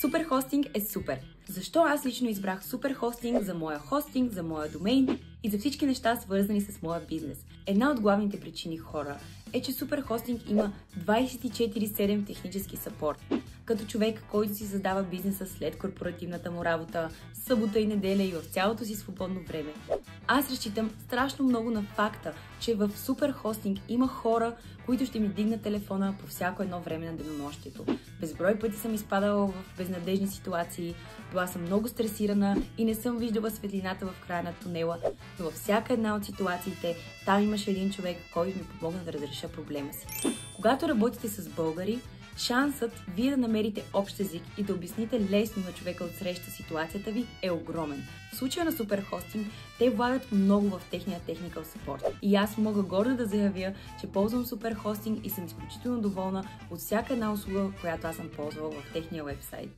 Суперхостинг е супер. Защо аз лично избрах Суперхостинг за моя хостинг, за моя домейн и за всички неща, свързани с моя бизнес? Една от главните причини, хора, е, че Суперхостинг има 24/7 технически съпорт. Като човек, който си създава бизнеса след корпоративната му работа, събота и неделя и в цялото си свободно време, аз разчитам страшно много на факта, че в Суперхостинг има хора, които ще ми дигнат телефона по всяко едно време на денонощието. Безброй пъти съм изпадала в безнадежни ситуации, била съм много стресирана и не съм виждала светлината в края на тунела, но във всяка една от ситуациите там имаше един човек, който ми помогна да разреша проблема си. Когато работите с българи, шансът вие да намерите общ език и да обясните лесно на човека отсреща ситуацията ви е огромен. В случая на Суперхостинг, те влагат много в техния technical support. И аз мога гордо да заявя, че ползвам Суперхостинг и съм изключително доволна от всяка една услуга, която аз съм ползвала в техния вебсайт.